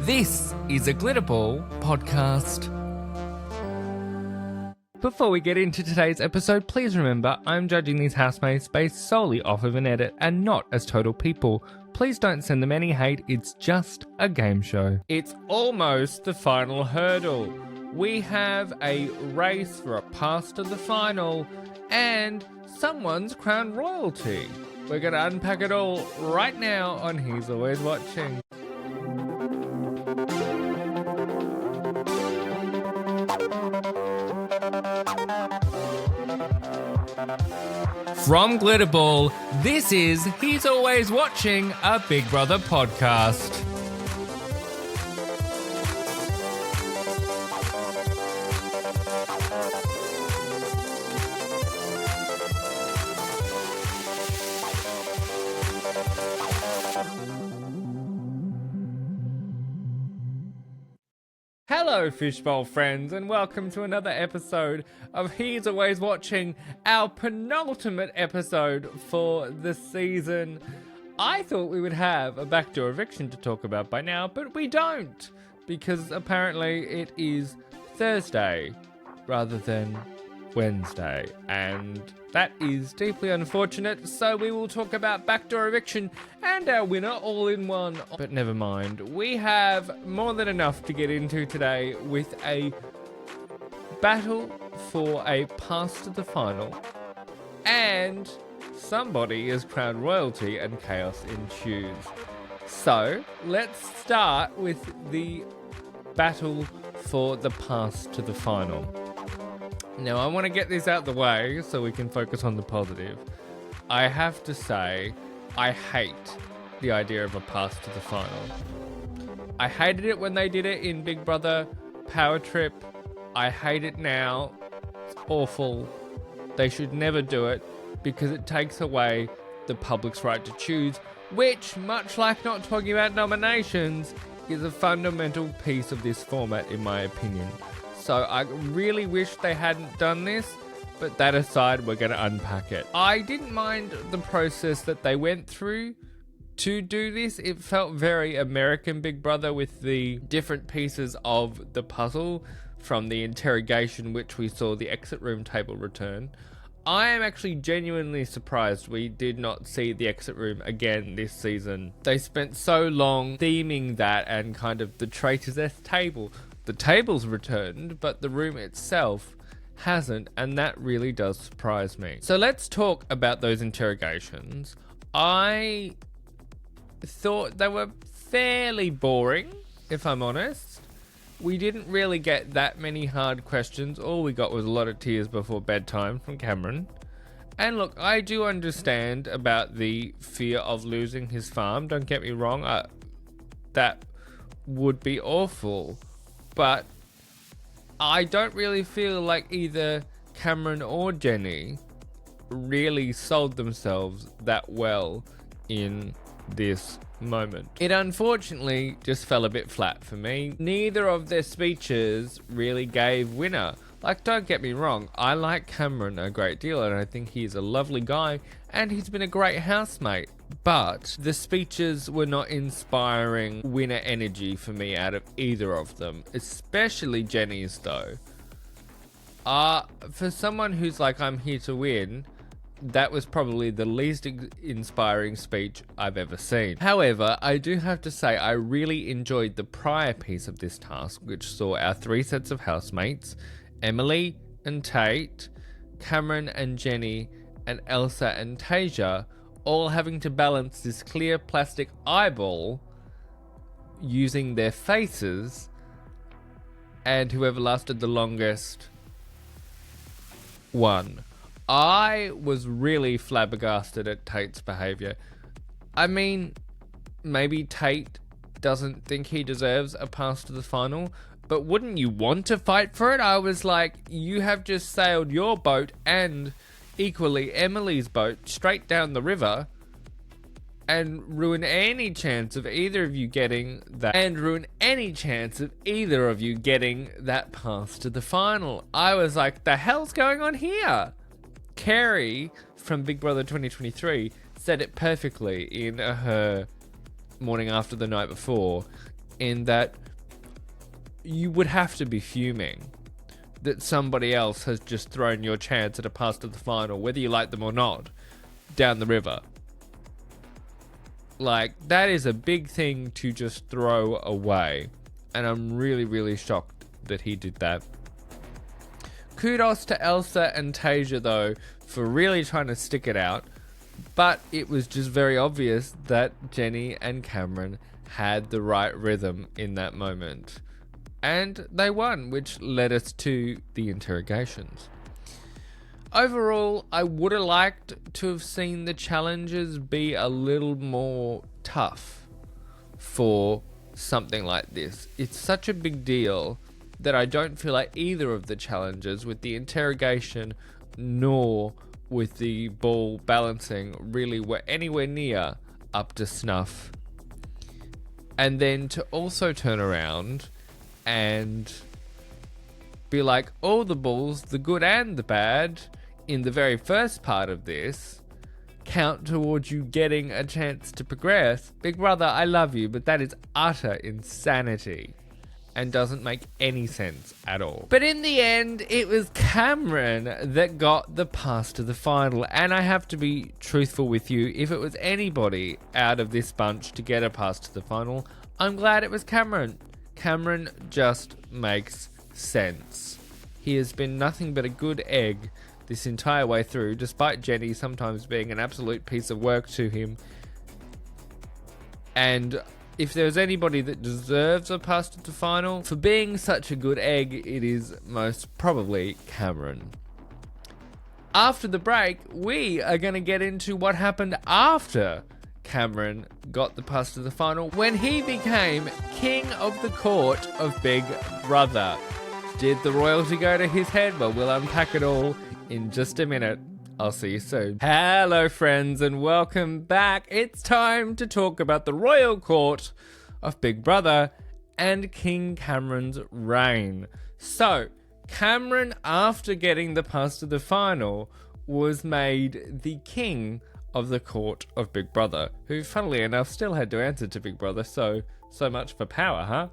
This is a Glitterball podcast. Before we get into today's episode, please remember I'm judging these housemates based solely off of an edit and not as total people. Please don't send them any hate, it's just a game show. It's almost the final hurdle. We have a race for a pass to the final and someone's crowned royalty. We're going to unpack it all right now on He's Always Watching. From Glitterball, this is He's Always Watching, a Big Brother podcast. Hello Fishbowl friends and welcome to another episode of He's Always Watching, our penultimate episode for the season. I thought we would have a backdoor eviction to talk about by now, but we don't, because apparently it is Thursday rather than Wednesday, and that is deeply unfortunate, so we will talk about backdoor eviction and our winner all in one. But never mind, we have more than enough to get into today with a battle for a pass to the final, and somebody is crowned royalty and chaos ensues. So let's start with the battle for the pass to the final. Now, I want to get this out the way so we can focus on the positive. I have to say, I hate the idea of a pass to the final. I hated it when they did it in Big Brother Power Trip. I hate it now. It's awful. They should never do it because it takes away the public's right to choose, which, much like not talking about nominations, is a fundamental piece of this format, in my opinion. So I really wish they hadn't done this, but that aside, we're going to unpack it. I didn't mind the process that they went through to do this. It felt very American Big Brother with the different pieces of the puzzle, from the interrogation, which we saw the exit room table return. I am actually genuinely surprised we did not see the exit room again this season. They spent so long theming that and kind of the traitor's table. The table's returned, but the room itself hasn't, and that really does surprise me. So let's talk about those interrogations. I thought they were fairly boring, if I'm honest. We didn't really get that many hard questions. All we got was a lot of tears before bedtime from Cameron. And look, I do understand about the fear of losing his farm. Don't get me wrong, that would be awful. But I don't really feel like either Cameron or Jenny really sold themselves that well in this moment. It unfortunately just fell a bit flat for me. Neither of their speeches really gave winner. Like, don't get me wrong, I like Cameron a great deal and I think he's a lovely guy and he's been a great housemate. But the speeches were not inspiring winner energy for me out of either of them, especially Jenny's though. For someone who's like, I'm here to win, that was probably the least inspiring speech I've ever seen. However, I do have to say I really enjoyed the prior piece of this task, which saw our three sets of housemates, Emily and Tate, Cameron and Jenny, and Elsa and Tasia, all having to balance this clear plastic eyeball using their faces, and whoever lasted the longest won. I was really flabbergasted at Tate's behaviour. I mean, maybe Tate doesn't think he deserves a pass to the final, but wouldn't you want to fight for it? I was like, you have just sailed your boat and equally Emily's boat straight down the river and ruin any chance of either of you getting that pass to the final. I was like, the hell's going on here? Kerry from Big Brother 2023 said it perfectly in her morning after the night before. in that you would have to be fuming that somebody else has just thrown your chance at a pass to the final, whether you like them or not, down the river. Like, that is a big thing to just throw away. And I'm really, really shocked that he did that. Kudos to Elsa and Tasia, though, for really trying to stick it out. But it was just very obvious that Jenny and Cameron had the right rhythm in that moment. And they won, which led us to the interrogations. Overall, I would have liked to have seen the challenges be a little more tough for something like this. It's such a big deal that I don't feel like either of the challenges, with the interrogation nor with the ball balancing, really were anywhere near up to snuff. And then to also turn around and be like, all the balls, the good and the bad, in the very first part of this, count towards you getting a chance to progress. Big Brother, I love you, but that is utter insanity and doesn't make any sense at all. But in the end, it was Cameron that got the pass to the final. And I have to be truthful with you, if it was anybody out of this bunch to get a pass to the final, I'm glad it was Cameron. Cameron just makes sense. He has been nothing but a good egg this entire way through, despite Jenny sometimes being an absolute piece of work to him. And if there's anybody that deserves a pass to the final for being such a good egg, it is most probably Cameron. After the break, we are going to get into what happened after Cameron got the pass to the final, when he became king of the court of Big Brother. Did the royalty go to his head? Well, we'll unpack it all in just a minute. I'll see you soon. Hello, friends, and welcome back. It's time to talk about the royal court of Big Brother and King Cameron's reign. So, Cameron, after getting the pass to the final, was made the king of the court of Big Brother, who, funnily enough, still had to answer to Big Brother, so much for power, huh?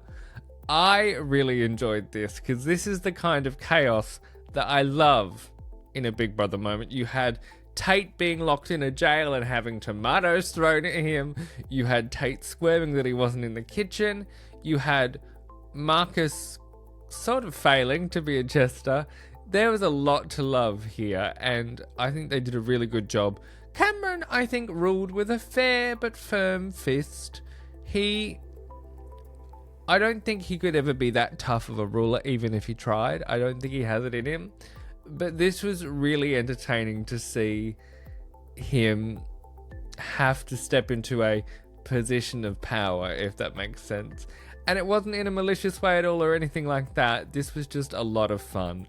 I really enjoyed this, because this is the kind of chaos that I love in a Big Brother moment. You had Tate being locked in a jail and having tomatoes thrown at him. You had Tate squirming that he wasn't in the kitchen. You had Marcus sort of failing to be a jester. There was a lot to love here, and I think they did a really good job. Cameron, I think, ruled with a fair but firm fist. I don't think he could ever be that tough of a ruler, even if he tried. I don't think he has it in him. But this was really entertaining to see him have to step into a position of power, if that makes sense. And it wasn't in a malicious way at all or anything like that. This was just a lot of fun.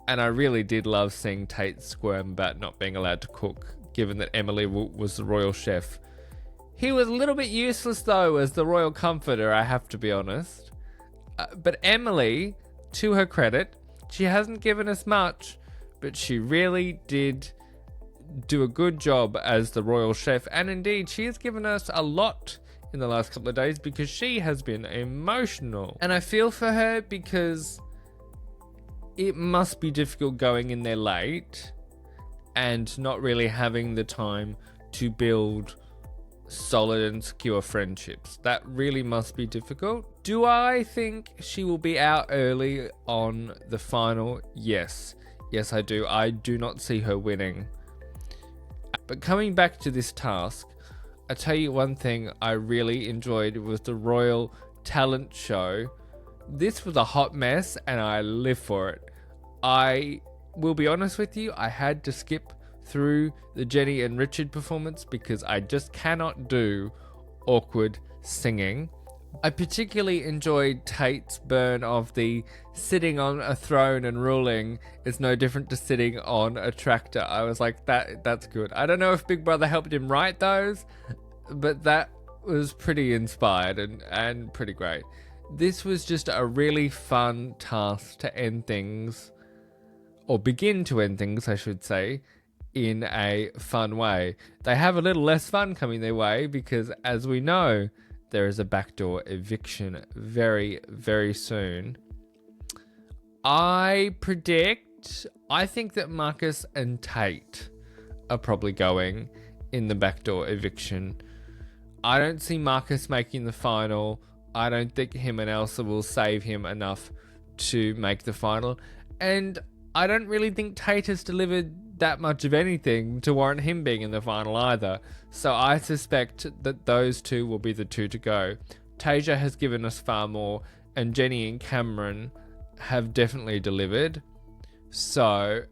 And I really did love seeing Tate squirm about not being allowed to cook, given that Emily was the royal chef. He was a little bit useless, though, as the royal comforter, I have to be honest. But Emily, to her credit, she hasn't given us much, but she really did do a good job as the royal chef. And indeed, she has given us a lot in the last couple of days, because she has been emotional. And I feel for her, because it must be difficult going in there late and not really having the time to build solid and secure friendships. That really must be difficult. Do I think she will be out early on the final? Yes. Yes, I do. I do not see her winning. But coming back to this task, I tell you one thing I really enjoyed was the Royal Talent Show. This was a hot mess, and I live for it. I will be honest with you, I had to skip through the Jenny and Richard performance because I just cannot do awkward singing. I particularly enjoyed Tate's burn of the sitting on a throne and ruling is no different to sitting on a tractor. I was like, that's good. I don't know if Big Brother helped him write those, but that was pretty inspired and pretty great. This was just a really fun task to end things, or begin to end things, I should say, in a fun way. They have a little less fun coming their way because, as we know, there is a backdoor eviction very, very soon. I think that Marcus and Tate are probably going in the backdoor eviction. I don't see Marcus making the final. I don't think him and Elsa will save him enough to make the final. And I don't really think Tate has delivered that much of anything to warrant him being in the final either. So I suspect that those two will be the two to go. Tasia has given us far more, and Jenny and Cameron have definitely delivered. So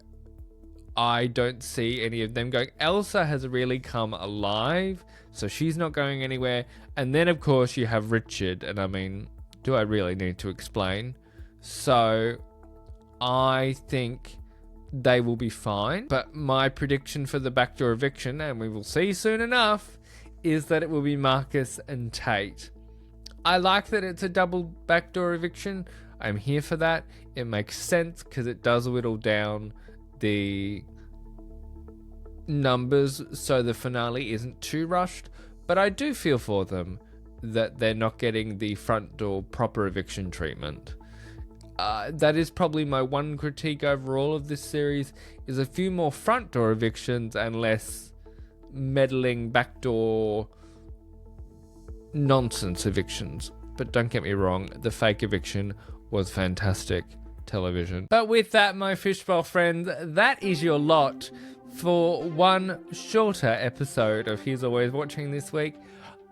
I don't see any of them going. Elsa has really come alive, so she's not going anywhere. And then, of course, you have Richard. And I mean, do I really need to explain? So I think they will be fine. But my prediction for the backdoor eviction, and we will see soon enough, is that it will be Marcus and Tate. I like that it's a double backdoor eviction. I'm here for that. It makes sense because it does whittle down the numbers so the finale isn't too rushed. But I do feel for them that they're not getting the front door proper eviction treatment. That is probably my one critique overall of this series, is a few more front door evictions and less meddling backdoor nonsense evictions. But don't get me wrong, the fake eviction was fantastic television. But with that, my fishbowl friends, that is your lot for one shorter episode of He's Always Watching this week.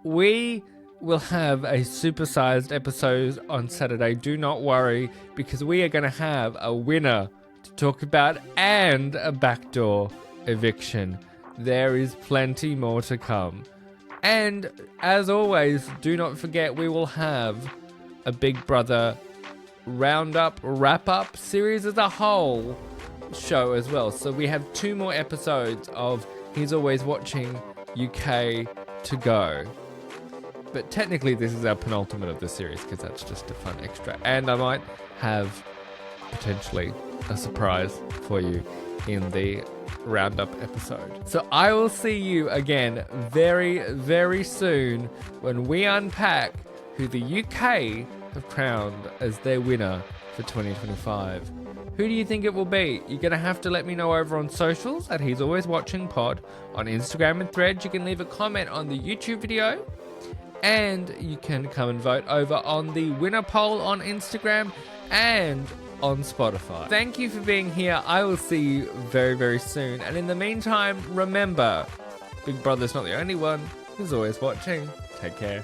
We will have a supersized episode on Saturday, do not worry, because we are going to have a winner to talk about and a backdoor eviction. There is plenty more to come. And as always, do not forget we will have a Big Brother roundup, wrap-up series as a whole show as well. So we have 2 more episodes of He's Always Watching UK to go. But technically this is our penultimate of the series because that's just a fun extra. And I might have potentially a surprise for you in the roundup episode. So I will see you again very, very soon when we unpack who the UK have crowned as their winner for 2025. Who do you think it will be? You're going to have to let me know over on socials at He's Always Watching Pod. On Instagram and Threads, you can leave a comment on the YouTube video. And you can come and vote over on the winner poll on Instagram and on Spotify. Thank you for being here. I will see you very, very soon. And in the meantime, remember, Big Brother's not the only one who's always watching. Take care.